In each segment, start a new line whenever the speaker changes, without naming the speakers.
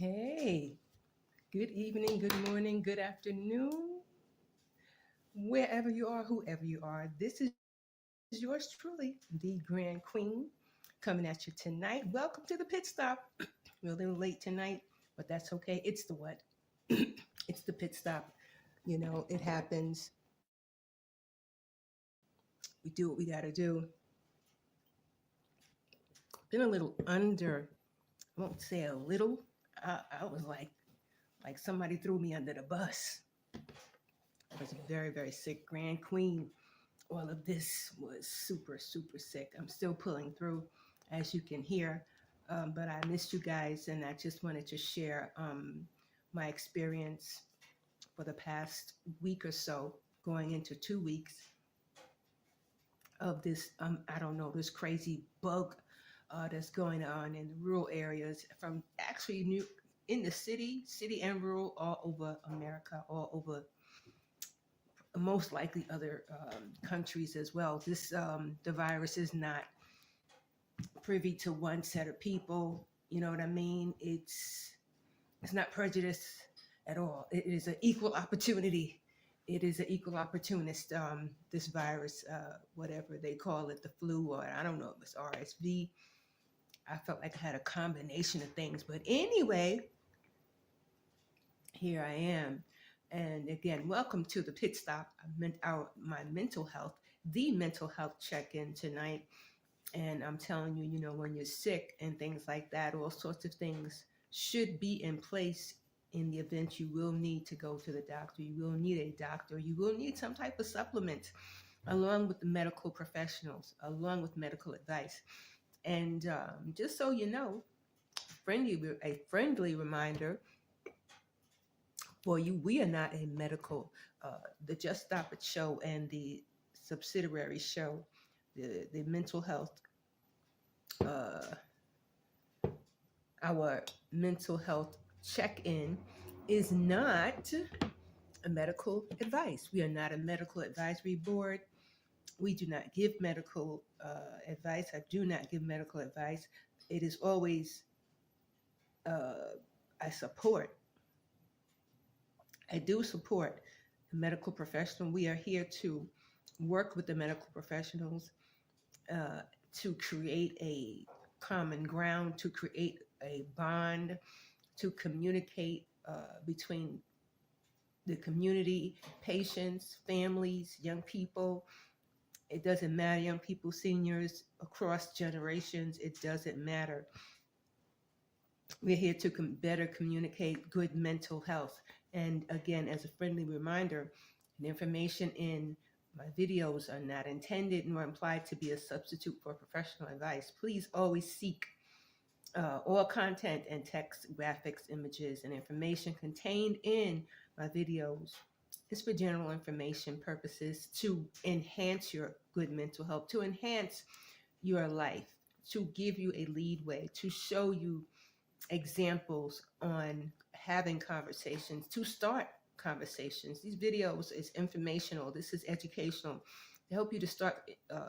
Hey, good evening, good morning, good afternoon, wherever you are, whoever you are. This is yours truly, the Grand Queen, coming at you tonight. Welcome to the pit stop. We're a little late tonight, but that's okay. It's the what? It's the pit stop. It happens. We do what we got to do. Been a little under, I won't say a little. I was like somebody threw me under the bus. I was very, very sick. Grand Queen, all of this was super, super sick. I'm still pulling through, as you can hear. But I missed you guys, and I just wanted to share my experience for the past week or so, going into 2 weeks of this, I don't know, this crazy bug that's going on in the rural areas from actually new in the city and rural, all over America, all over most likely other countries as well. The virus is not privy to one set of people. You know what I mean? It's not prejudice at all. It is an equal opportunity. It is an equal opportunist. This virus, whatever they call it, the flu, or I don't know if it's RSV. I felt like I had a combination of things, but anyway, here I am. And again, welcome to the pit stop. I meant my mental health, the mental health check-in tonight. And I'm telling you, when you're sick and things like that, all sorts of things should be in place in the event you will need to go to the doctor. You will need a doctor. You will need some type of supplement along with the medical professionals, along with medical advice. And just so you know, a friendly reminder for you, we are not a medical, the Just Stop It show and the subsidiary show, the mental health, uh, our mental health check-in is not a medical advice. We are not a medical advisory board. We do not give medical advice. I do not give medical advice. It is always, I support, I do support the medical professional. We are here to work with the medical professionals uh, to create a common ground, to create a bond, to communicate between the community, patients, families, young people. It doesn't matter, young people, seniors, across generations, it doesn't matter. We're here to better communicate good mental health. And again, as a friendly reminder, the information in my videos are not intended nor implied to be a substitute for professional advice. Please always seek all content and text, graphics, images, and information contained in my videos is for general information purposes to enhance your good mental health, to enhance your life, to give you a leadway, to show you examples on having conversations, to start conversations. These videos is informational. This is educational to help you to start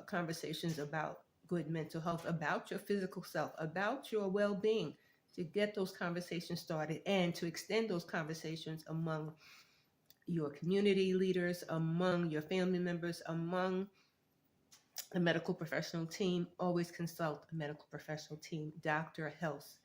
conversations about good mental health, about your physical self, about your well-being, to get those conversations started and to extend those conversations among your community leaders, among your family members, among the medical professional team. Always consult a medical professional team, doctor, health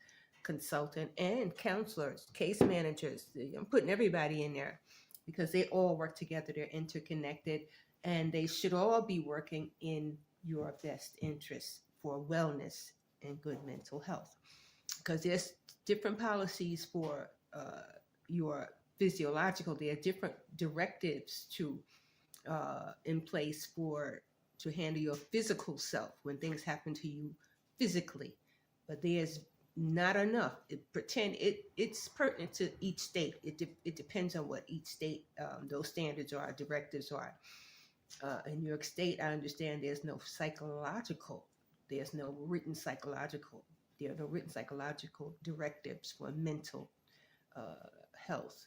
consultant, and counselors, case managers. I'm putting everybody in there because they all work together. They're interconnected, and they should all be working in your best interest for wellness and good mental health. Because there's different policies for your physiological. There are different directives to in place for to handle your physical self when things happen to you physically. But there's not enough. It's pertinent to each state. It depends on what each state those standards are, directives are. In New York State, I understand there's no written psychological, there are no written psychological directives for mental health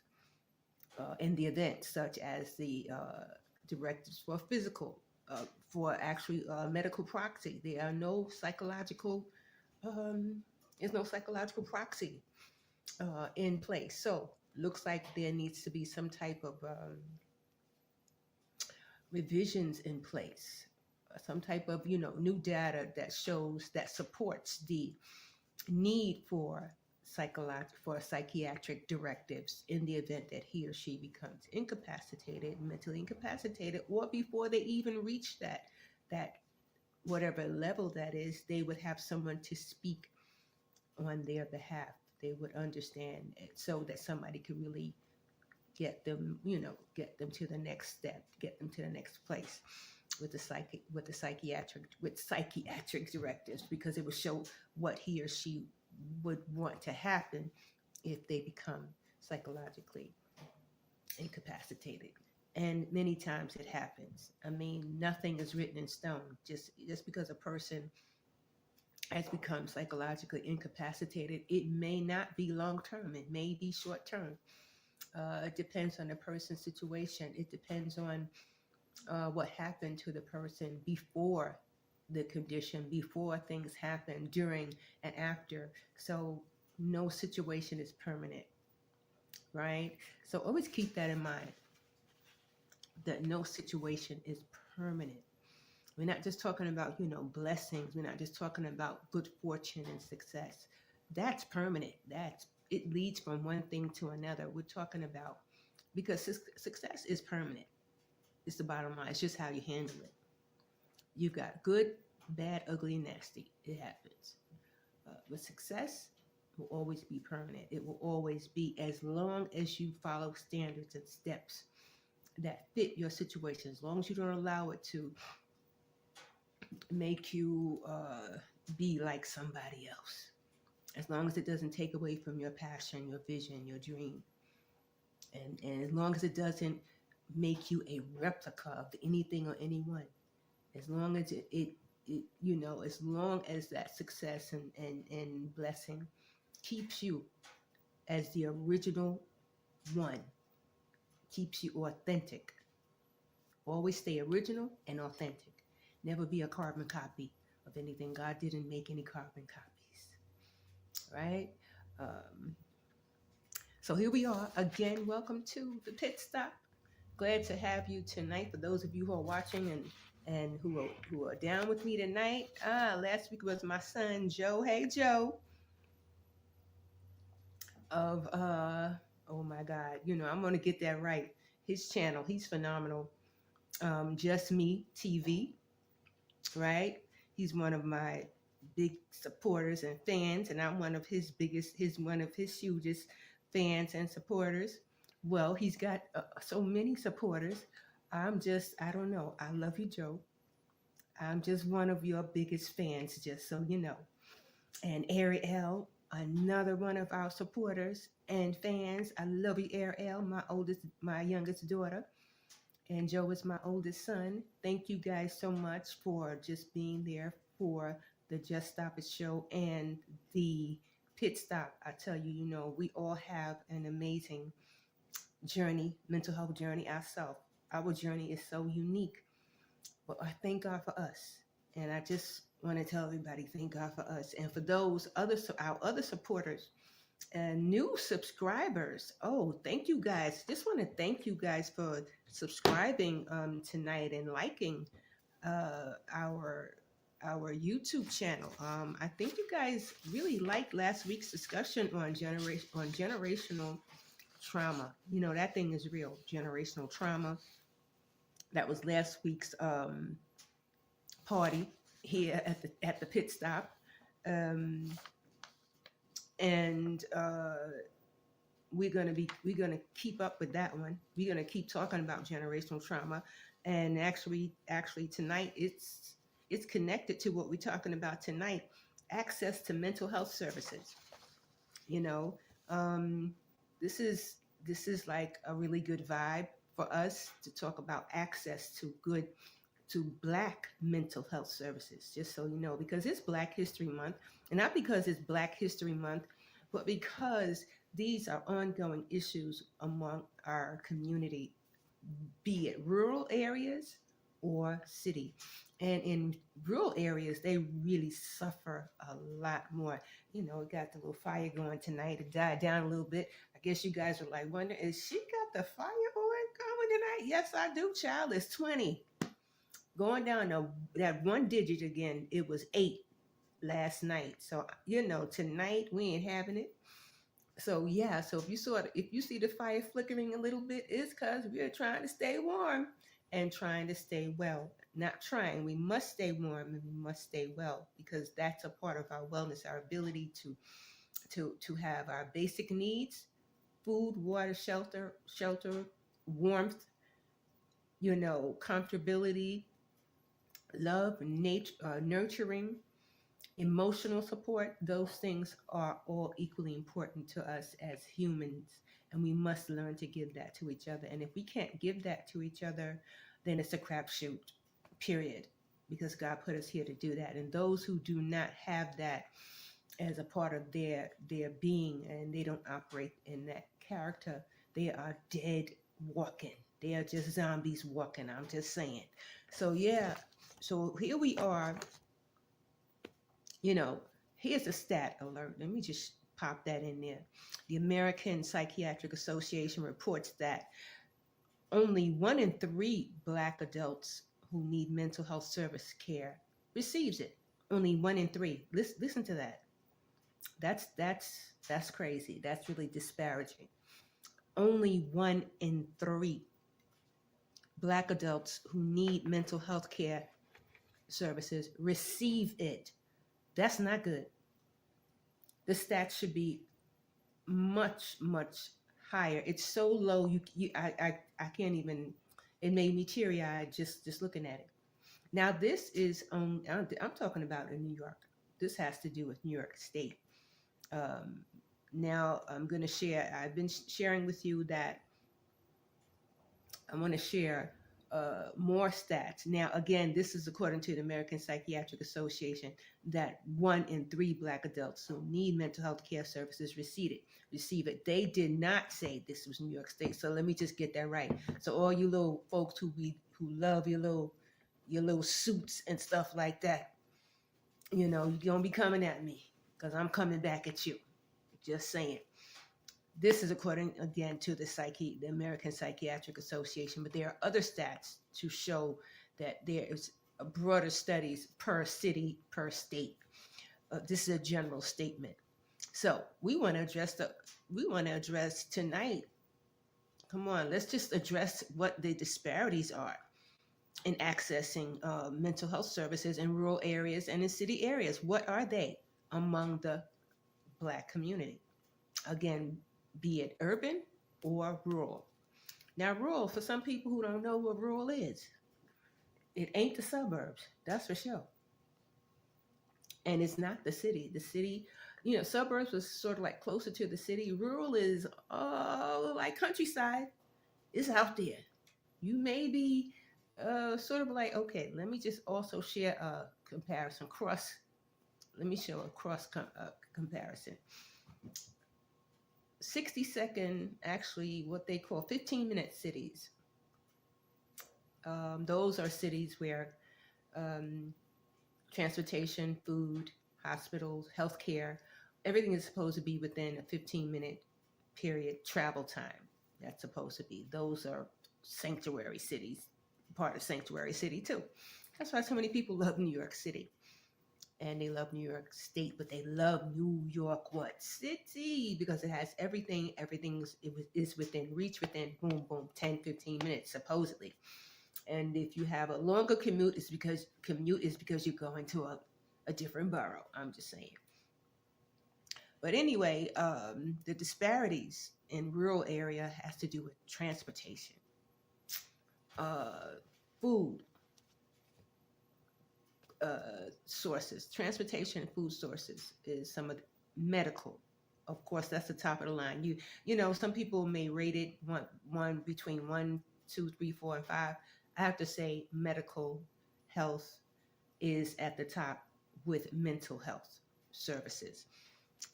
in the event, such as the directives for physical, for actually medical proxy. There are no psychological, there's no psychological proxy in place. So looks like there needs to be some type of revisions in place, some type of new data that shows that supports the need for psychiatric directives in the event that he or she becomes incapacitated, mentally incapacitated, or before they even reach that whatever level that is, they would have someone to speak on their behalf. They would understand it so that somebody could really get them to the next step, get them to the next place with psychiatric directives, because it would show what he or she would want to happen if they become psychologically incapacitated. And many times it happens. I mean, nothing is written in stone. Just because a person has become psychologically incapacitated, it may not be long term. It may be short term. It depends on the person's situation. It depends on what happened to the person before the condition, before things happen, during and after. So no situation is permanent, right? So always keep that in mind, that no situation is permanent. We're not just talking about, blessings. We're not just talking about good fortune and success. That's permanent. It leads from one thing to another. We're talking about, because success is permanent. It's the bottom line. It's just how you handle it. You've got good, bad, ugly, nasty. It happens. But success will always be permanent. It will always be, as long as you follow standards and steps that fit your situation, as long as you don't allow it to make you be like somebody else, as long as it doesn't take away from your passion, your vision, your dream, and as long as it doesn't make you a replica of anything or anyone, as long as as long as that success and blessing keeps you as the original one, keeps you authentic. Always stay original and authentic. Never be a carbon copy of anything. God didn't make any carbon copies, right? Um, so here we are again. Welcome to the Pit Stop. Glad to have you tonight. For those of you who are watching and who are down with me tonight. Last week was my son Joe. Hey Joe. Of oh my God, I'm gonna get that right. His channel, he's phenomenal. Just Me TV, right? He's one of my big supporters and fans, and I'm one of one of his hugest fans and supporters. Well, he's got so many supporters. I don't know. I love you, Joe. I'm just one of your biggest fans, just so you know. And Ariel, another one of our supporters and fans. I love you, Ariel, my youngest daughter. And Joe is my oldest son. Thank you guys so much for just being there for the Just Stop It show and the Pit Stop. I tell you, we all have an amazing journey, mental health journey ourselves. Our journey is so unique. But I thank God for us. And I just want to tell everybody, thank God for us. And for our other supporters and new subscribers. Oh, thank you guys. Just want to thank you guys for subscribing tonight and liking our YouTube channel. I think you guys really liked last week's discussion on generational trauma. That thing is real. Generational trauma. That was last week's party here at the pit stop. And we're gonna keep up with that one. We're gonna keep talking about generational trauma, and actually tonight it's connected to what we're talking about tonight: access to mental health services. You know, this is like a really good vibe for us to talk about access to Black mental health services, just so you know, because it's Black History Month, and not because it's Black History Month, but because these are ongoing issues among our community, be it rural areas or city. And in rural areas, they really suffer a lot more. You know, we got the little fire going tonight. It died down a little bit. I guess you guys are like wondering, is she got the fire on going tonight? Yes, I do, child. It's 20. Going down to that one digit again, it was 8 last night. So, you know, tonight we ain't having it. So yeah, so if you see the fire flickering a little bit, it's because we're trying to stay warm and trying to stay well. Not trying, we must stay warm and we must stay well because that's a part of our wellness, our ability to have our basic needs, food, water, shelter, warmth, you know, comfortability, love, nature, nurturing, emotional support. Those things are all equally important to us as humans, and we must learn to give that to each other. And if we can't give that to each other, then it's a crapshoot, period, because God put us here to do that. And those who do not have that as a part of their being and they don't operate in that character, they are dead walking. They are just zombies walking. I'm just saying. So yeah, so here we are, you know, here's a stat alert. Let me just pop that in there. The American Psychiatric Association reports that only 1 in 3 Black adults who need mental health service care receives it. Only 1 in 3. Listen to that. That's crazy. That's really disparaging. Only 1 in 3 Black adults who need mental health care services receive it. That's not good. The stats should be much, much higher. It's so low. I can't even. It made me teary eyed just looking at it. Now this is I'm talking about in New York. This has to do with New York State. Um, Now I'm going to share. I've been sharing with you that I want to share more stats. Now, again, this is according to the American Psychiatric Association that 1 in 3 Black adults who need mental health care services receive it. They did not say this was New York State. So let me just get that right. So all you little folks who love your little suits and stuff like that, you know, you're gonna be coming at me because I'm coming back at you. Just saying. This is according again to the American Psychiatric Association, but there are other stats to show that there is broader studies per city, per state. This is a general statement. So we want to address tonight. Come on, let's just address what the disparities are in accessing mental health services in rural areas and in city areas. What are they among the Black community? Again, be it urban or rural. Now, rural, for some people who don't know what rural is, it ain't the suburbs, that's for sure. And it's not the city. The city, you know, suburbs was sort of like closer to the city. Rural is like countryside. It's out there. You may be sort of like, okay, let me just also share a comparison. Let me show a comparison. 60-second, actually, what they call 15-minute cities. Those are cities where transportation, food, hospitals, healthcare, everything is supposed to be within a 15-minute period travel time. That's supposed to be. Those are sanctuary cities, part of sanctuary city too. That's why so many people love New York City. And they love New York State, but they love New York what? City, because it has everything. Everything is within reach, within boom, boom, 10, 15 minutes, supposedly. And if you have a longer commute, it's because you're going to a different borough. I'm just saying. But anyway, the disparities in rural area has to do with transportation, food, sources. Transportation and food sources is some of the medical. Of course, that's the top of the line. You know, some people may rate it one between 1, 2, 3, 4, and 5. I have to say medical health is at the top with mental health services.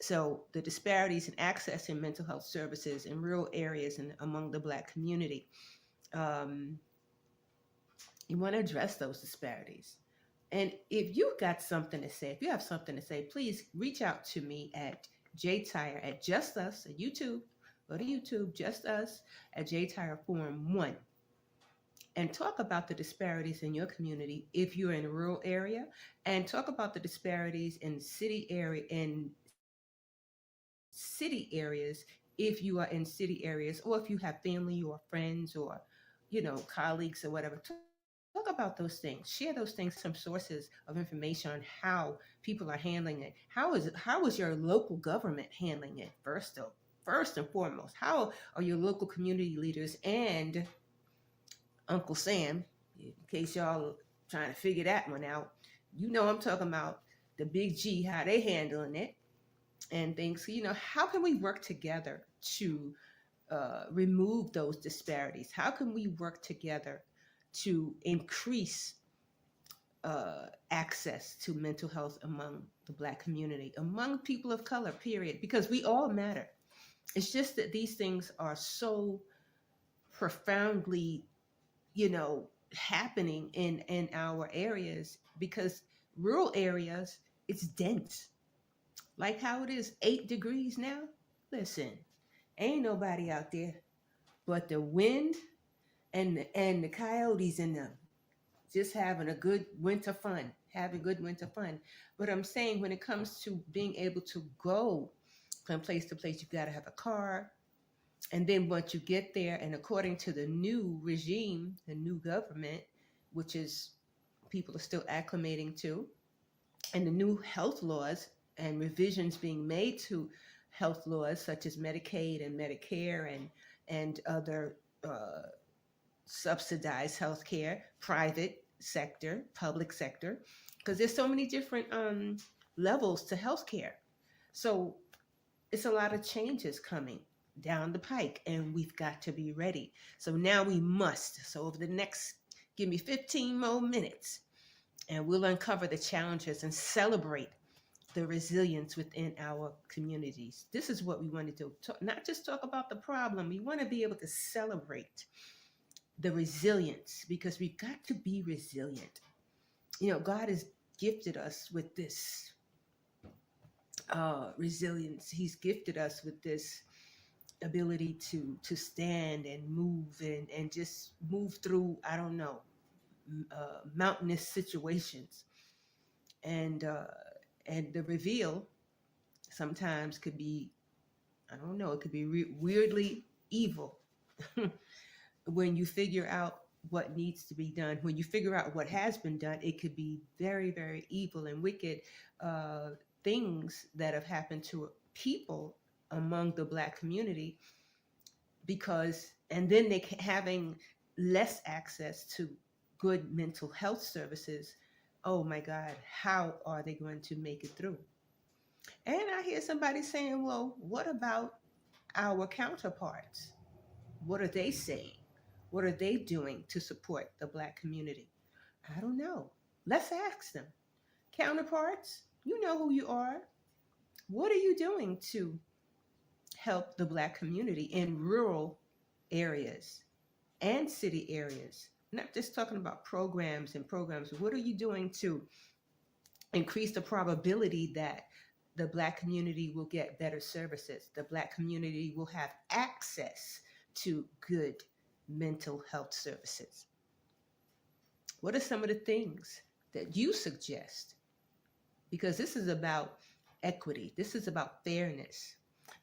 So the disparities in accessing mental health services in rural areas and among the Black community, you want to address those disparities. And if you got something to say, if you have something to say, please reach out to me at jtire at just us at YouTube. Go to YouTube, just us at jtire forum 1, and talk about the disparities in your community if you're in a rural area, and talk about the disparities in city areas if you are in city areas, or if you have family or friends or colleagues or whatever. Talk about those things, share those things, some sources of information on how people are handling it. How is your local government handling it? First and foremost, how are your local community leaders and Uncle Sam, in case y'all trying to figure that one out? I'm talking about the big G, how they handling it and things. How can we work together to remove those disparities? How can we work together to increase access to mental health among the Black community, among people of color, period? Because we all matter. It's just that these things are so profoundly, happening in our areas, because rural areas, it's dense, like how it is 8 degrees now. Listen, ain't nobody out there but the wind and the coyotes in them, just having a good winter fun, having good winter fun. But I'm saying, when it comes to being able to go from place to place, you got to have a car. And then once you get there, and according to the new regime, the new government, which is people are still acclimating to, and the new health laws and revisions being made to health laws such as Medicaid and Medicare and other subsidized healthcare, private sector, public sector, because there's so many different levels to healthcare. So it's a lot of changes coming down the pike, and we've got to be ready. So now we must. So over the next, give me 15 more minutes, and we'll uncover the challenges and celebrate the resilience within our communities. This is what we want to do. Not just talk about the problem. We want to be able to celebrate the resilience, because we've got to be resilient. God has gifted us with this resilience. He's gifted us with this ability to stand and move and just move through, I don't know, mountainous situations. And the reveal sometimes could be, I don't know, it could be weirdly evil. When you figure out what needs to be done, when you figure out what has been done, it could be very, very evil and wicked things that have happened to people among the Black community, and then they having less access to good mental health services. Oh my God, how are they going to make it through? And I hear somebody saying, well, what about our counterparts? What are they saying? What are they doing to support the Black community? I don't know. Let's ask them. Counterparts, you know who you are. What are you doing to help the Black community in rural areas and city areas? Not just talking about programs and programs. What are you doing to increase the probability that the Black community will get better services? The Black community will have access to good mental health services. What are some of the things that you suggest? Because this is about equity. This is about fairness.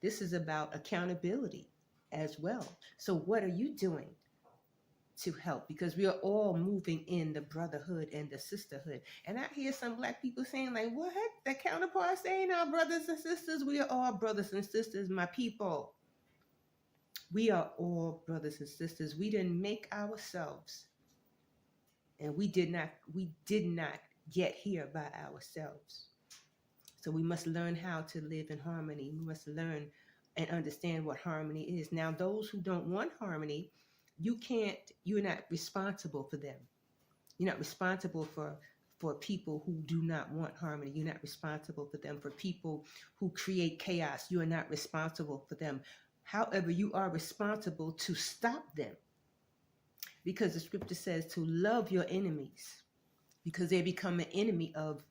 This is about accountability as well. So what are you doing to help? Because we are all moving in the brotherhood and the sisterhood. And I hear some Black people saying, like, what? The counterparts, they ain't our brothers and sisters. We are all brothers and sisters, my people. We are all brothers and sisters. We didn't make ourselves. And we did not get here by ourselves. So we must learn how to live in harmony. We must learn and understand what harmony is. Now, those who don't want harmony, you're not responsible for them. You're not responsible for people who do not want harmony. You're not responsible for them. For people who create chaos, you are not responsible for them. However, you are responsible to stop them, because the scripture says to love your enemies, because they become an enemy of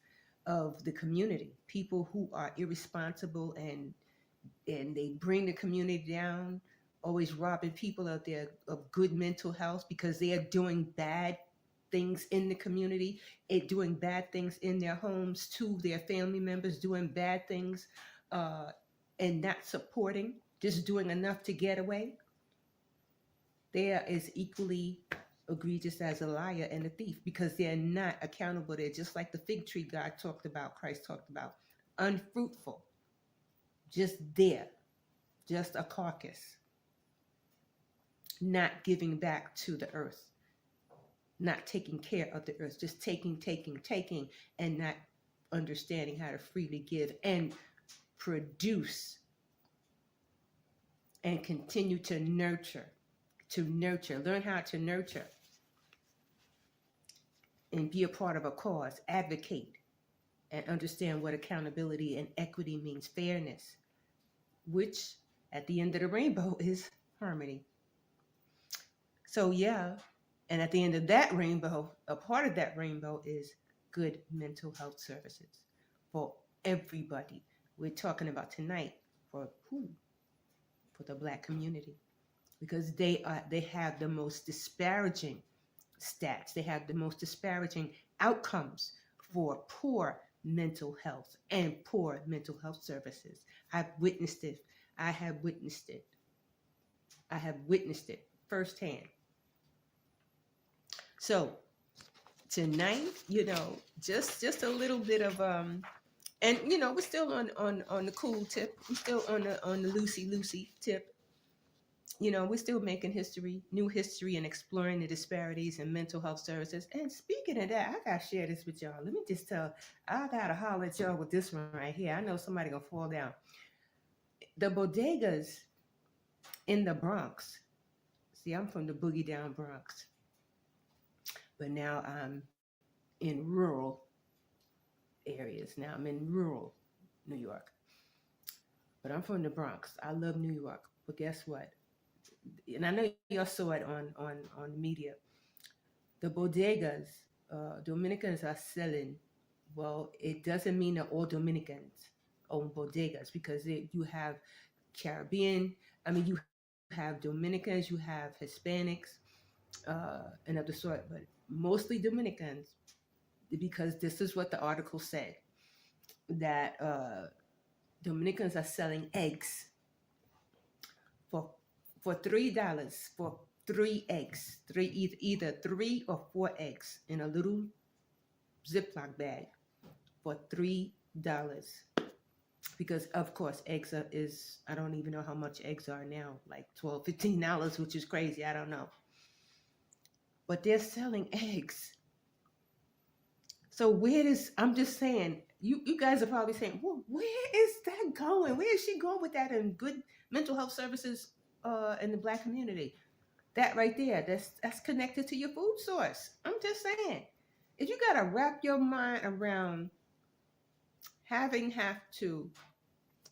the community. People who are irresponsible and they bring the community down, always robbing people of their of good mental health because they are doing bad things in the community, doing bad things in their homes to their family members, doing bad things, uh, and not supporting, just doing enough to get away. They are as equally egregious as a liar and a thief because they're not accountable. They're just like the fig tree God talked about, Christ talked about, unfruitful, just there, just a carcass, not giving back to the earth, not taking care of the earth, just taking, and not understanding how to freely give and produce and continue to nurture, learn how to nurture and be a part of a cause, advocate, and understand what accountability and equity means, fairness, which at the end of the rainbow is harmony. So, yeah, and at the end of that rainbow, a part of that rainbow is good mental health services for everybody. We're talking about tonight for who? For the Black community, because they have the most disparaging stats. They have the most disparaging outcomes for poor mental health and poor mental health services. I've witnessed it. I have witnessed it. I have witnessed it firsthand. So tonight, just a little bit of and we're still on the cool tip. We're still on the loosey tip. We're still making history, new history, and exploring the disparities in mental health services. And speaking of that, I gotta share this with y'all. Let me just I gotta holler at y'all with this one right here. I know somebody gonna fall down. The bodegas in the Bronx. See, I'm from the boogie down Bronx, but now I'm in rural areas. Now I'm in rural New York, but I'm from the Bronx. I love New York, but guess what? And I know y'all saw it on the media. The bodegas, Dominicans are selling. Well, it doesn't mean that all Dominicans own bodegas because you have Caribbean. I mean, you have Dominicans, you have Hispanics, and of the sort, but mostly Dominicans because this is what the article said that Dominicans are selling eggs for $3 for 3 eggs, either 3 or 4 eggs in a little Ziploc bag for $3. Because of course eggs is I don't even know how much eggs are now, like $12, $15, which is crazy. I don't know. But they're selling eggs. So I'm just saying, you guys are probably saying, well, where is that going? Where is she going with that in good mental health services in the Black community? That right there, that's connected to your food source. I'm just saying. If you gotta wrap your mind around have to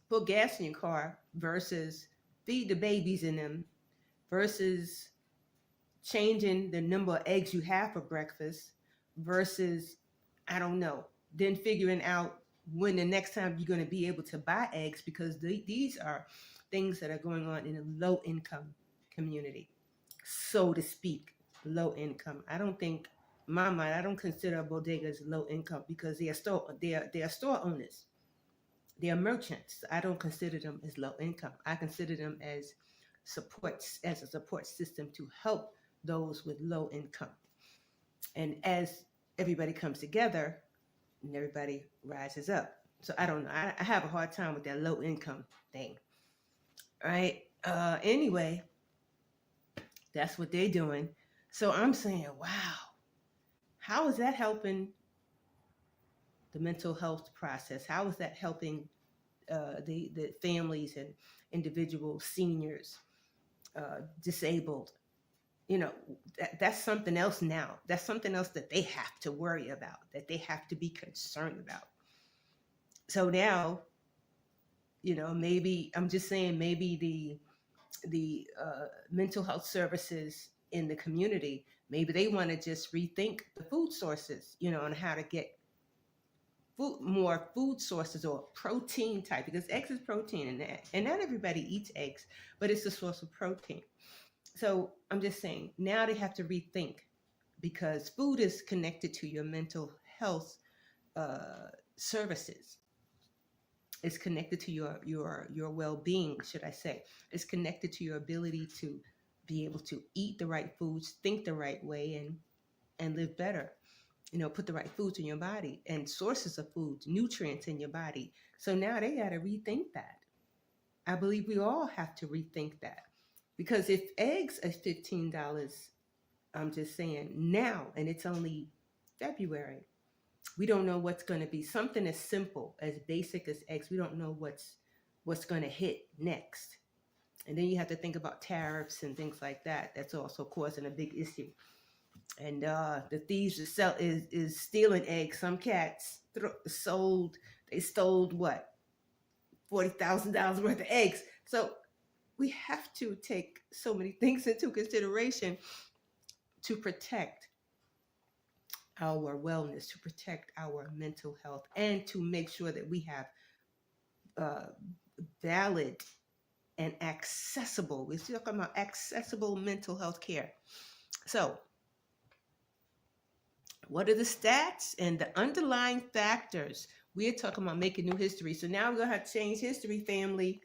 put gas in your car versus feed the babies in them versus changing the number of eggs you have for breakfast versus, I don't know, then figuring out when the next time you're going to be able to buy eggs because these are things that are going on in a low income community, so to speak, low income. I don't think, in my mind, I don't consider bodegas low income because they are store owners. They are merchants. I don't consider them as low income. I consider them as a support system to help those with low income. And as everybody comes together and everybody rises up. So I don't know. I have a hard time with that low income thing. All right. Anyway, that's what they're doing. So I'm saying, wow, how is that helping the mental health process? How is that helping the families and individuals, seniors, disabled? That's something else now. That's something else that they have to worry about, that they have to be concerned about. So now, maybe I'm just saying, maybe the mental health services in the community, maybe they want to just rethink the food sources, on how to get more food sources or protein type, because eggs is protein, and not everybody eats eggs, but it's a source of protein. So I'm just saying, now they have to rethink, because food is connected to your mental health services. It's connected to your well-being, should I say. It's connected to your ability to be able to eat the right foods, think the right way, and live better. Put the right foods in your body and sources of foods, nutrients in your body. So now they got to rethink that. I believe we all have to rethink that, because if eggs are $15, I'm just saying now, and it's only February, we don't know what's going to be. Something as simple, as basic as eggs, we don't know what's going to hit next. And then you have to think about tariffs and things like that. That's also causing a big issue. And the thieves is stealing eggs. Some cats stole what, $40,000 worth of eggs. So we have to take so many things into consideration to protect our wellness, to protect our mental health, and to make sure that we have valid and accessible, we're still talking about accessible mental health care. So what are the stats and the underlying factors? We're talking about making new history. So now we're going to have to change history, family.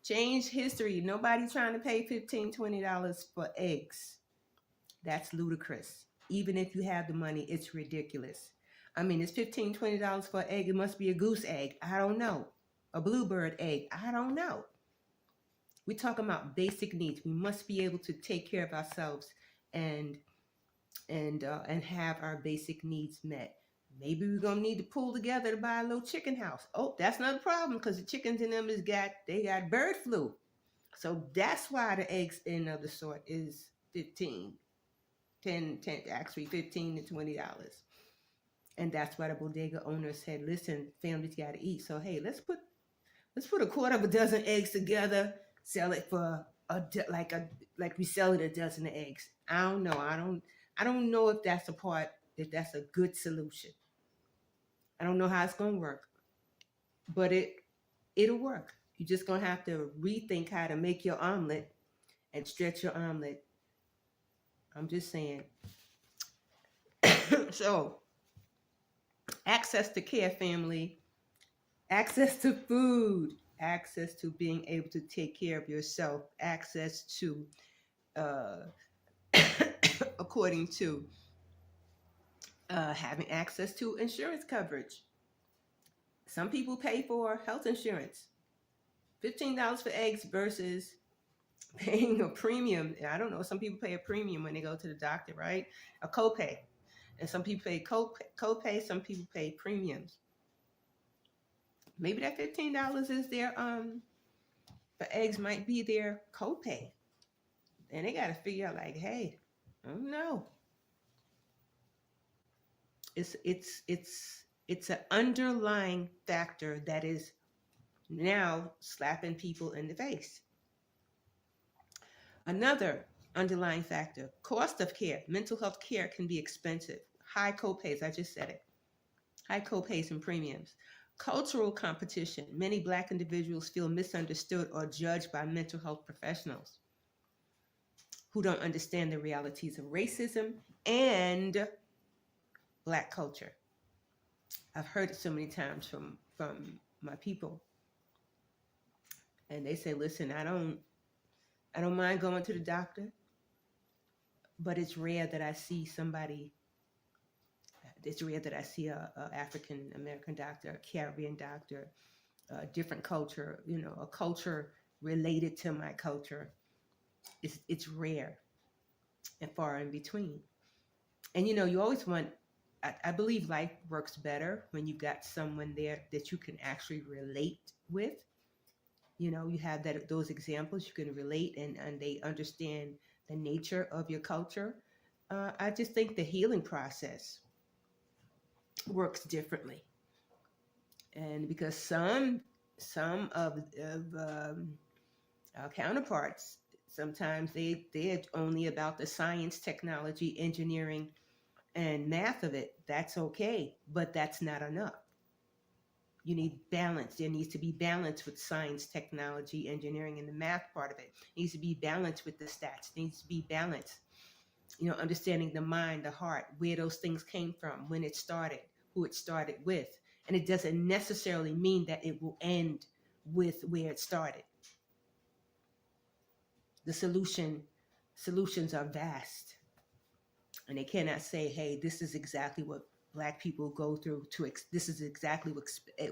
Change history. Nobody trying to pay $15, $20 for eggs. That's ludicrous. Even if you have the money, it's ridiculous. I mean, it's $15, $20 for an egg. It must be a goose egg. I don't know. A bluebird egg. I don't know. We're talking about basic needs. We must be able to take care of ourselves and have our basic needs met. Maybe we're gonna need to pull together to buy a little chicken house. Oh, that's not a problem, because the chickens in them they got bird flu. So that's why the eggs in of the sort is 15, 10, actually $15 to $20. And that's why the bodega owner said, listen, families gotta eat. So hey, let's put a quarter of a dozen eggs together, sell it for like we sell it a dozen of eggs. I don't know. I don't know if that's a good solution. I don't know how it's gonna work, but it'll work. You're just gonna have to rethink how to make your omelet and stretch your omelet. I'm just saying. So, access to care, family, access to food, access to being able to take care of yourself, access to, according to having access to insurance coverage. Some people pay for health insurance. $15 for eggs versus paying a premium. I don't know. Some people pay a premium when they go to the doctor, right? A copay. And some people pay copay. Some people pay premiums. Maybe that $15 is their for eggs might be their copay. And they got to figure out, like, hey, I don't know. It's an underlying factor that is now slapping people in the face. Another underlying factor, cost of care. Mental health care can be expensive. High copays, I just said it. High copays and premiums. Cultural competition. Many Black individuals feel misunderstood or judged by mental health professionals who don't understand the realities of racism and Black culture. I've heard it so many times from my people. And they say, listen, I don't mind going to the doctor, but it's rare that I see a African American doctor, a Caribbean doctor, a different culture, a culture related to my culture. It's rare and far in between. And you always want, I believe life works better when you've got someone there that you can actually relate with. You have those examples, you can relate, and they understand the nature of your culture. I just think the healing process works differently. And because some of our counterparts, Sometimes they're only about the science, technology, engineering, and math of it. That's okay, but that's not enough. You need balance. There needs to be balance with science, technology, engineering, and the math part of it. It needs to be balanced with the stats. It needs to be balanced. Understanding the mind, the heart, where those things came from, when it started, who it started with. And it doesn't necessarily mean that it will end with where it started. The solutions are vast, and they cannot say, hey, this is exactly what Black people go through this is exactly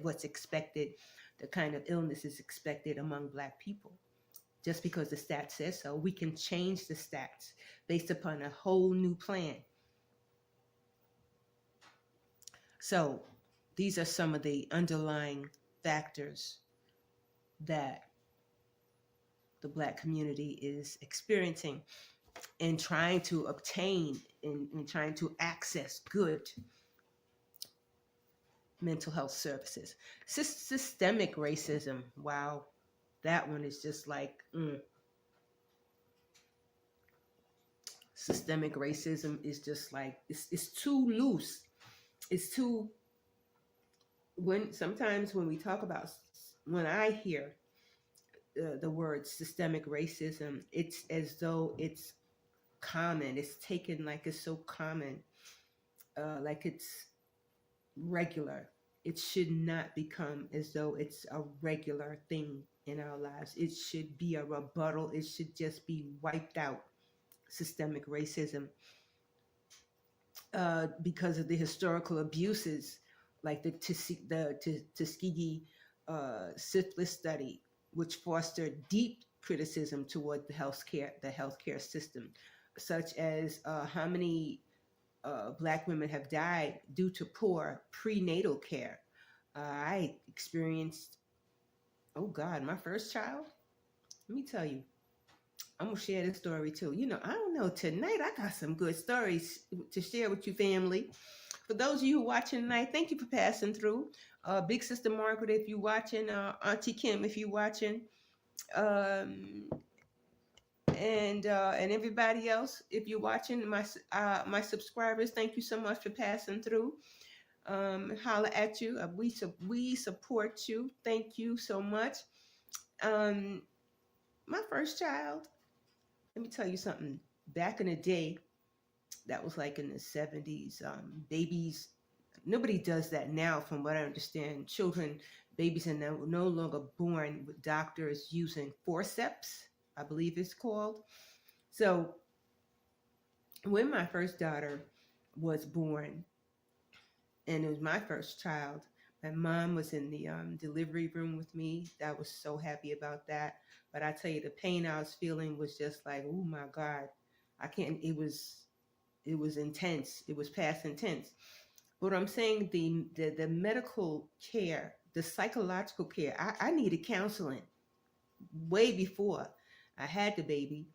what's expected, the kind of illness is expected among Black people. Just because the stats says so, we can change the stats based upon a whole new plan. So these are some of the underlying factors that the Black community is experiencing and trying to obtain and trying to access good mental health services. Systemic racism, wow, that one is just like, systemic racism is just like, it's too loose. It's too, sometimes when we talk about, when I hear the word systemic racism, it's as though it's common. It's taken like it's so common, like it's regular. It should not become as though it's a regular thing in our lives. It should be a rebuttal. It should just be wiped out. Systemic racism, because of the historical abuses, like the Tuskegee syphilis study, which fostered deep criticism toward the healthcare system, such as how many Black women have died due to poor prenatal care. I experienced, oh God, my first child. Let me tell you, I'm gonna share this story too. I don't know. Tonight I got some good stories to share with you, family. For those of you who are watching tonight, thank you for passing through. Big Sister Margaret, if you're watching, Auntie Kim, if you're watching, um, and everybody else, if you're watching, my subscribers, thank you so much for passing through. Holla at you. We support you. Thank you so much. My first child. Let me tell you something. Back in the day, that was like in the 70s. Babies, nobody does that now, from what I understand. Babies are no longer born with doctors using forceps, I believe it's called. So when my first daughter was born, and it was my first child, my mom was in the delivery room with me. I was so happy about that. But I tell you, the pain I was feeling was just like, oh my God, I can't. It was intense. It was past intense. But I'm saying the medical care, the psychological care, I needed counseling way before I had the baby,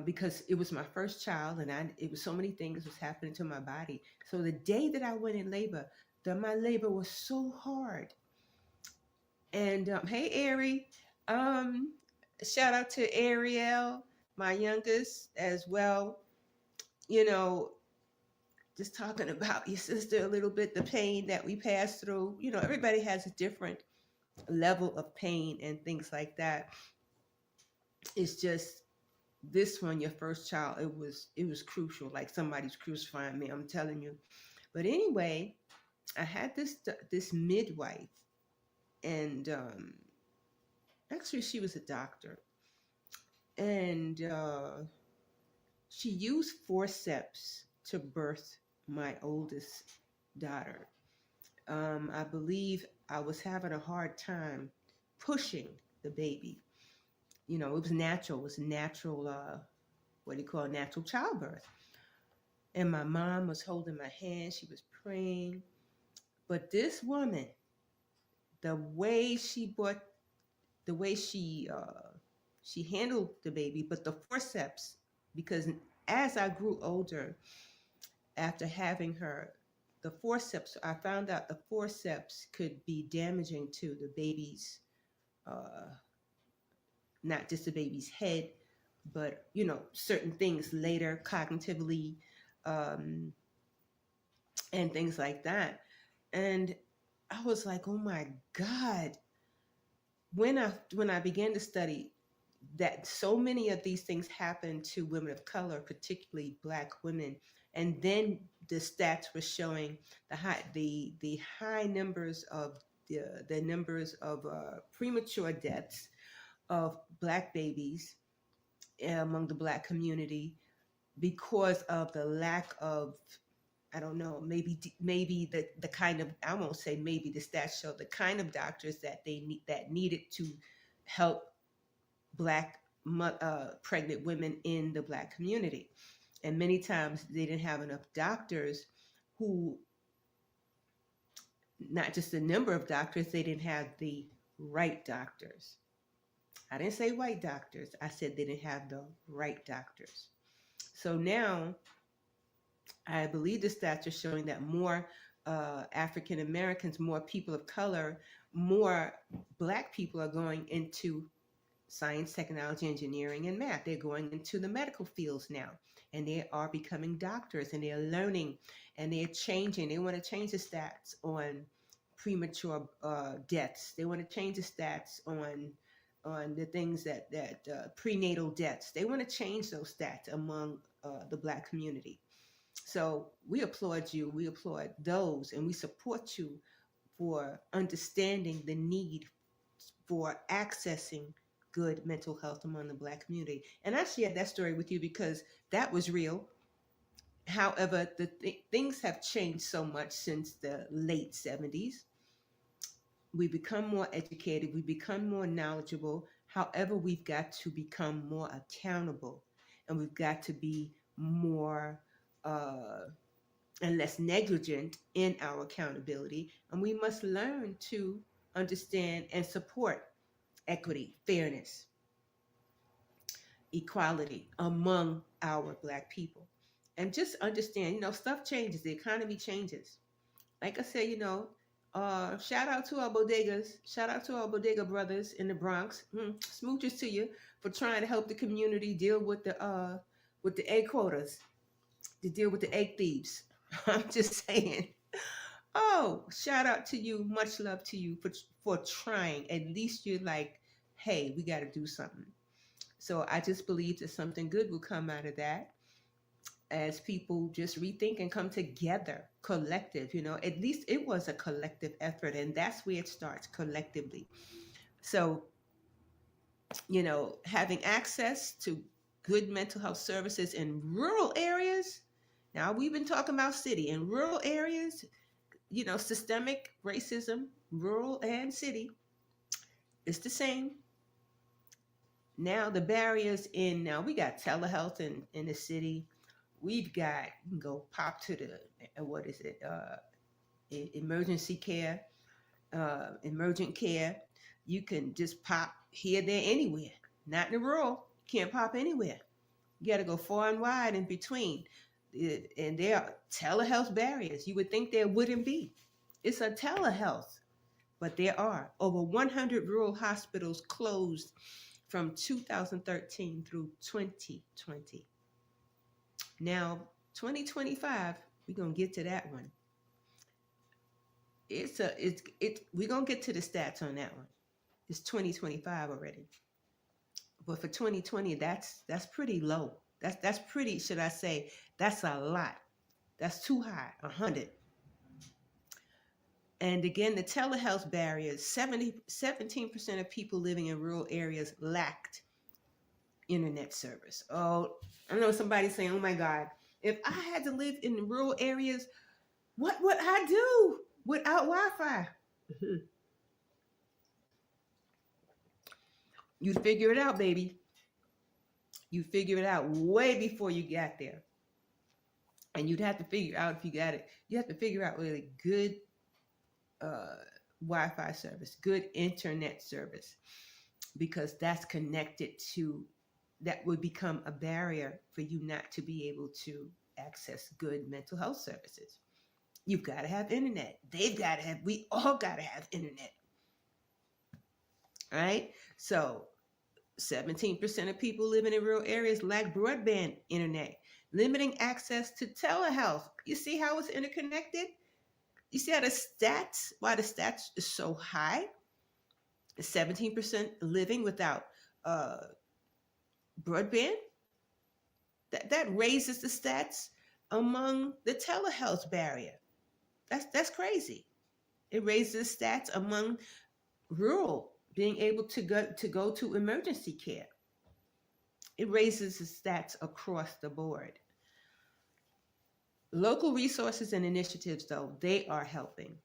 because it was my first child, and it was so many things was happening to my body. So the day that I went in labor, my labor was so hard. And hey, Ari, shout out to Ariel, my youngest, as well. You know, just talking about your sister a little bit, the pain that we pass through. Everybody has a different level of pain and things like that. It's just this one, your first child, it was crucial. Like somebody's crucifying me, I'm telling you. But anyway, I had this midwife, and actually she was a doctor, and she used forceps to birth my oldest daughter. I believe I was having a hard time pushing the baby. It was natural. It was natural, what do you call it, natural childbirth. And my mom was holding my hand. She was praying. But this woman, the way she handled the baby, but the forceps, because as I grew older, after having her, I found out the forceps could be damaging to the baby's, not just the baby's head, but certain things later cognitively, um, and things like that. And I was like, oh my God, when I began to study that so many of these things happen to women of color, particularly Black women, and then the stats were showing the high numbers of the numbers of premature deaths of Black babies among the Black community because of the lack of, I don't know, maybe the kind of, I won't say maybe, the stats show the kind of doctors that that needed to help Black pregnant women in the Black community. And many times they didn't have enough doctors who, not just the number of doctors, they didn't have the right doctors. I didn't say white doctors. I said they didn't have the right doctors. So now I believe the stats are showing that more African Americans, more people of color, more Black people are going into science, technology, engineering, and math. They're going into the medical fields now, and they are becoming doctors, and they're learning, and they're changing. They want to change the stats on premature deaths. They want to change the stats on the things that prenatal deaths. They want to change those stats among the Black community. So we applaud you. We applaud those, and we support you for understanding the need for accessing good mental health among the Black community. And I shared that story with you because that was real. However, things have changed so much since the late 70s. We become more educated, we become more knowledgeable. However, we've got to become more accountable, and we've got to be more and less negligent in our accountability. And we must learn to understand and support equity, fairness, equality among our Black people. And just understand, stuff changes, the economy changes. Like I said, shout out to our bodegas, shout out to our bodega brothers in the Bronx. Smooches to you for trying to help the community deal with the egg quotas, to deal with the egg thieves. I'm just saying. Oh, shout out to you. Much love to you for trying. At least you're like, hey, we got to do something. So I just believe that something good will come out of that as people just rethink and come together, collective. At least it was a collective effort, and that's where it starts, collectively. So, having access to good mental health services in rural areas. Now, we've been talking about city. In rural areas, systemic racism, rural and city, it's the same. Now the barriers now we got telehealth in the city. We've got, you can go pop to the, what is it, emergency care, emergent care. You can just pop here, there, anywhere. Not in the rural. Can't pop anywhere. You got to go far and wide in between. And there are telehealth barriers. You would think there wouldn't be. It's a telehealth, but there are. Over 100 rural hospitals closed from 2013 through 2020. Now, 2025, we're going to get to that one. We're going to get to the stats on that one. It's 2025 already. But for 2020, that's pretty low. That's pretty, should I say, that's a lot. That's too high, 100. And again, the telehealth barriers, 17% of people living in rural areas lacked internet service. Oh, I know somebody saying, oh my God, if I had to live in rural areas, what would I do without Wi-Fi? You'd figure it out, baby. You figure it out way before you got there. And you'd have to figure out, if you got it, you have to figure out really good Wi-Fi service, good internet service, because that's connected to, that would become a barrier for you not to be able to access good mental health services. You've got to have internet. They've got to have, we all got to have internet. All right? So 17% of people living in rural areas lack broadband internet, limiting access to telehealth. You see how it's interconnected? You see how why the stats is so high? 17% living without uh, broadband. That raises the stats among the telehealth barrier. That's crazy. It raises stats among rural being able to go to emergency care. It raises the stats across the board. Local resources and initiatives, though, they are helping.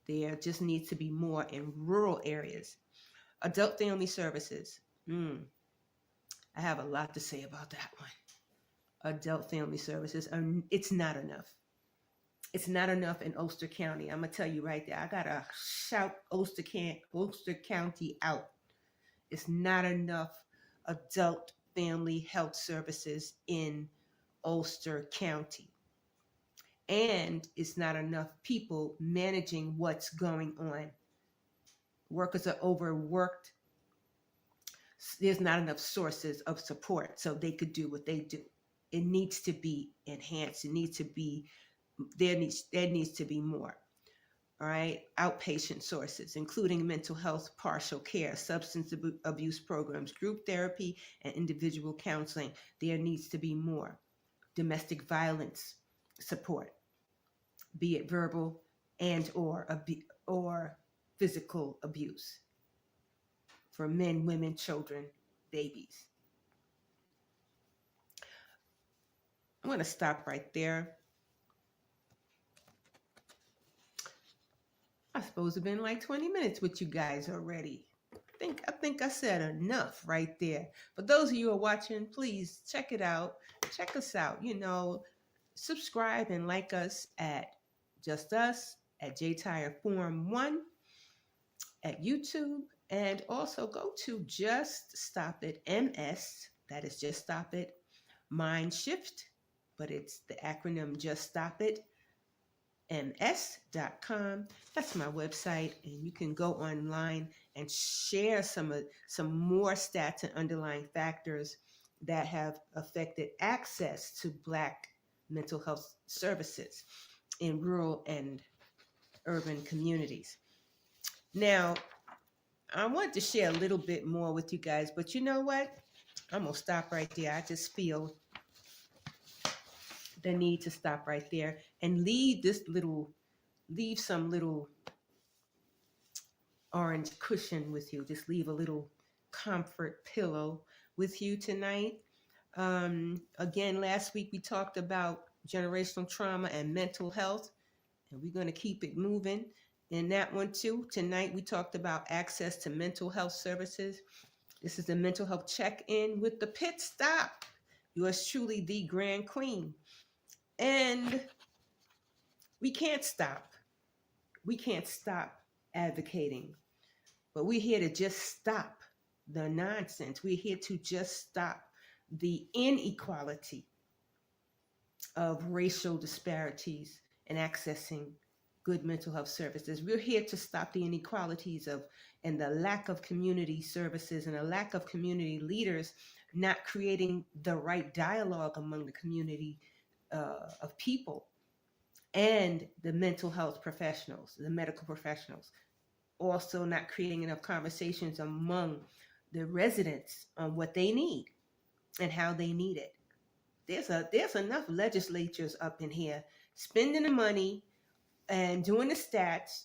There just needs to be more in rural areas. Adult family services. I have a lot to say about that one. Adult family services, it's not enough. It's not enough in Ulster County. I'm gonna tell you right there. I gotta shout Ulster County out. It's not enough adult family health services in Ulster County. And it's not enough people managing what's going on. Workers are overworked. There's not enough sources of support so they could do what they do. It needs to be enhanced. There needs to be more. All right, outpatient sources, including mental health, partial care, substance abuse programs, group therapy, and individual counseling. There needs to be more. Domestic violence support, be it verbal and or physical abuse for men, women, children, babies. I'm going to stop right there. I suppose it's been like 20 minutes with you guys already. I think I said enough right there. For those of you who are watching, please check it out. Check us out. Subscribe and like us at Just Us, at J Tire Forum 1, at YouTube, and also go to Just Stop It MS. That is Just Stop It Mind Shift, but it's the acronym Just Stop It ms.com. That's my website, and you can go online and share some more stats and underlying factors that have affected access to Black mental health services in rural and urban communities. Now, I want to share a little bit more with you guys, but you know what? I'm gonna stop right there. I just feel the need to stop right there and leave some little orange cushion with you. Just leave a little comfort pillow with you tonight. Again, last week we talked about generational trauma and mental health, and we're going to keep it moving in that one too. Tonight we talked about access to mental health services. This is the mental health check-in with the pit stop. Yours truly, the Grand Queen. And we can't stop. We can't stop advocating, but we're here to just stop the nonsense. We're here to just stop the inequality of racial disparities and accessing good mental health services. We're here to stop the inequalities and the lack of community services and the lack of community leaders not creating the right dialogue among the community of people and the mental health professionals, the medical professionals. Also not creating enough conversations among the residents on what they need and how they need it. There's enough legislatures up in here spending the money and doing the stats.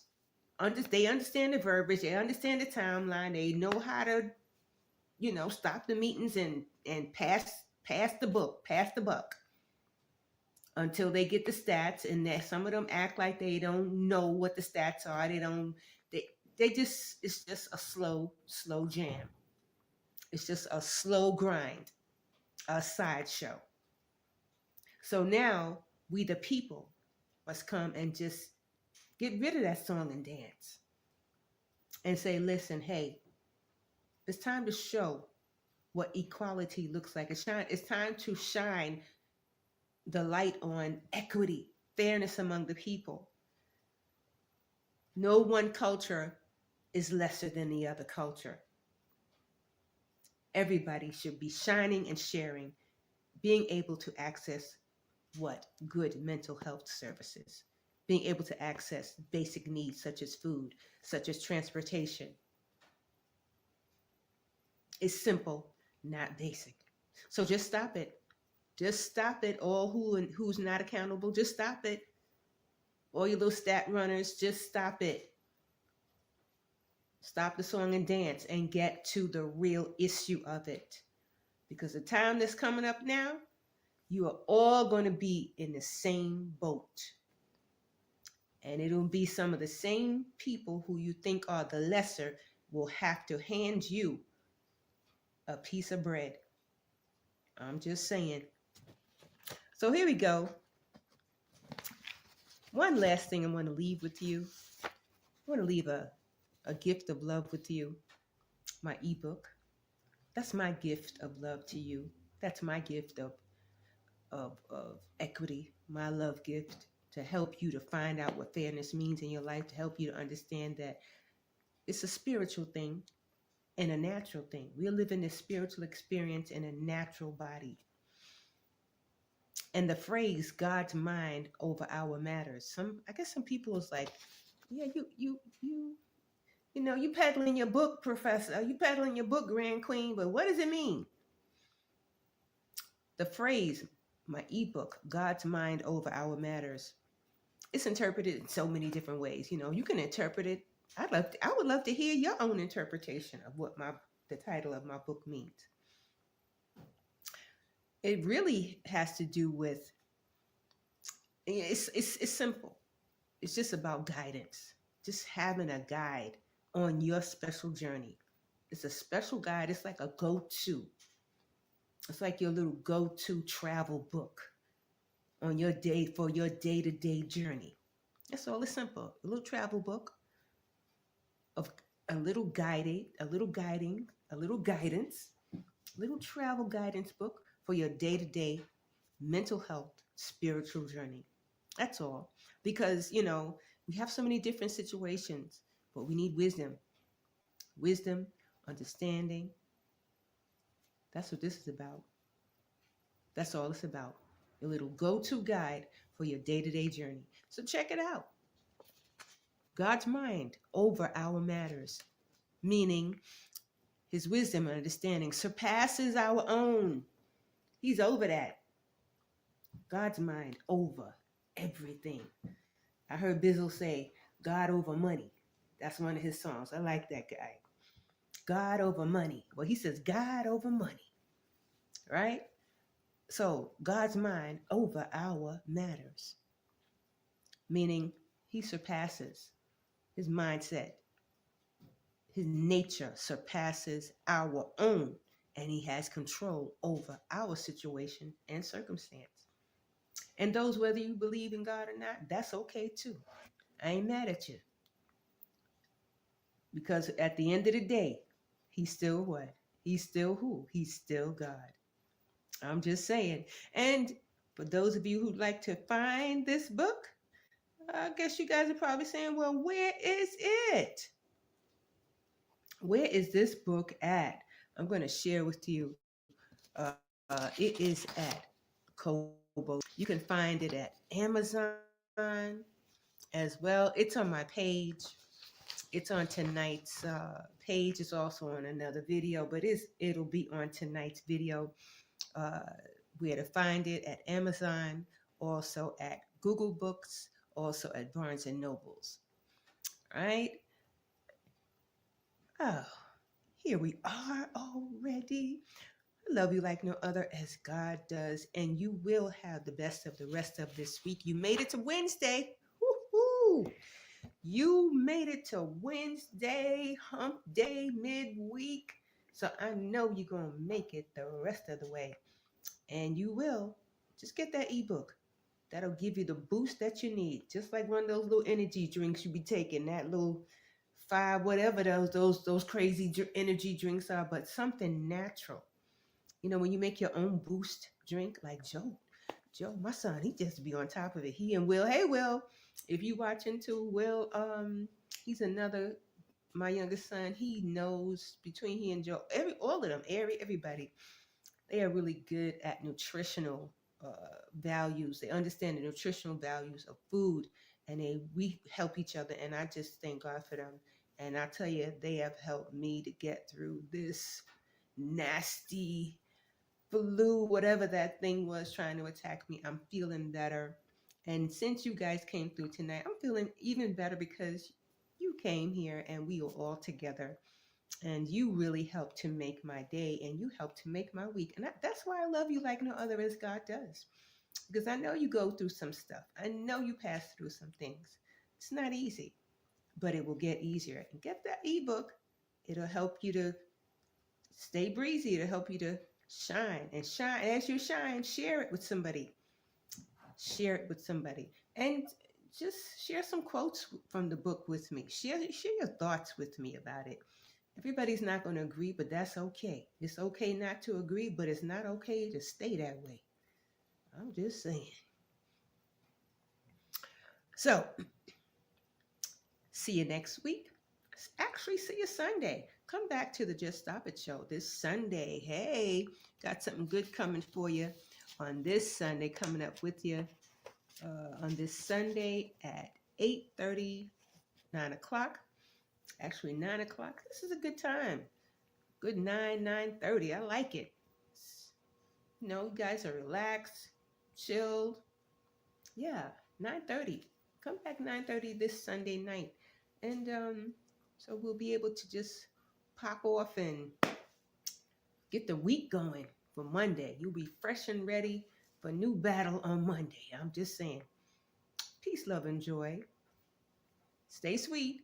They understand the verbiage, they understand the timeline, they know how to, stop the meetings and pass the buck until they get the stats. And that some of them act like they don't know what the stats are. It's just a slow jam. It's just a slow grind, a sideshow. So now we the people must come and just get rid of that song and dance and say, listen, hey, it's time to show what equality looks like. It's time to shine the light on equity, fairness among the people. No one culture is lesser than the other culture. Everybody should be shining and sharing, being able to access what? Good mental health services, being able to access basic needs such as food, such as transportation. It's simple, not basic. So just stop it. Just stop it. All who's not accountable, just stop it. All you little stat runners, just stop it. Stop the song and dance and get to the real issue of it. Because the time that's coming up now, you are all going to be in the same boat. And it'll be some of the same people who you think are the lesser will have to hand you a piece of bread. I'm just saying. So here we go. One last thing I want to leave with you. I want to leave a gift of love with you. My ebook. That's my gift of love to you. That's my gift of equity, my love gift to help you to find out what fairness means in your life, to help you to understand that it's a spiritual thing and a natural thing. We're living this spiritual experience in a natural body. And the phrase God's mind over our matters. I guess some people is like, yeah, you peddling your book, professor. You peddling your book, Grand Queen, but what does it mean? The phrase, my ebook, God's mind over our matters, it's interpreted in so many different ways. You can interpret it. I would love to hear your own interpretation of what the title of my book means. It really has to do with, it's simple. It's just about guidance, just having a guide on your special journey. It's a special guide. It's like a go-to. It's like your little go-to travel book on your day for your day-to-day journey. That's all. It's simple. A little travel book of a little guidance, a little travel guidance book for your day-to-day mental health, spiritual journey. That's all. Because, we have so many different situations, but we need wisdom. Wisdom, understanding. That's what this is about. That's all it's about. A little go-to guide for your day-to-day journey. So check it out. God's mind over our matters, meaning his wisdom and understanding surpasses our own. He's over that. God's mind over everything. I heard Bizzle say, God over money. That's one of his songs. I like that guy. God over money. Well, he says God over money, right? So God's mind over our matters, meaning he surpasses his mindset. His nature surpasses our own, and he has control over our situation and circumstance. And those, whether you believe in God or not, that's okay too. I ain't mad at you. Because at the end of the day, he's still what? He's still who? He's still God. I'm just saying. And for those of you who'd like to find this book, I guess you guys are probably saying, well, where is it? Where is this book at? I'm going to share with you. It is at Kobo. You can find it at Amazon as well. It's on my page. It's on tonight's page. It's also on another video, but it'll be on tonight's video. Where to find it at Amazon, also at Google Books, also at Barnes and Nobles. All right. Oh, here we are already. I love you like no other, as God does, and you will have the best of the rest of this week. You made it to Wednesday. Woo-hoo! You made it to Wednesday, hump day, midweek. So I know you're going to make it the rest of the way. And you will. Just get that ebook. That'll give you the boost that you need. Just like one of those little energy drinks you be taking, that little 5, whatever those crazy energy drinks are, but something natural. When you make your own boost drink, like Joe, my son, he just be on top of it. He and Will. Hey, Will, if you watching too, Will, he's another my youngest son, he knows between he and Joe, all of them, everybody, they are really good at nutritional values. They understand the nutritional values of food, and we help each other. And I just thank God for them. And I tell you, they have helped me to get through this nasty flu, whatever that thing was trying to attack me. I'm feeling better. And since you guys came through tonight, I'm feeling even better because you came here and we were all together. And you really helped to make my day and you helped to make my week. And that's why I love you like no other as God does. Because I know you go through some stuff. I know you pass through some things. It's not easy, but it will get easier. And get that ebook. It'll help you to stay breezy. It'll help you to shine and shine. As you shine, share it with somebody. Share it with somebody. And just share some quotes from the book with me. Share your thoughts with me about it. Everybody's not going to agree, but that's okay. It's okay not to agree, but it's not okay to stay that way. I'm just saying. So, see you next week. Actually, see you Sunday. Come back to the Just Stop It show this Sunday. Hey, got something good coming for you on this Sunday, coming up with you on this Sunday at 8:30, 9 o'clock. Actually, 9 o'clock. This is a good time. Good 9:30. I like it. You know, you guys are relaxed, chilled. Yeah, 9:30. Come back 9:30 this Sunday night. And so we'll be able to just pop off and get the week going for Monday. You'll be fresh and ready for a new battle on Monday. I'm just saying. Peace, love, and joy. Stay sweet.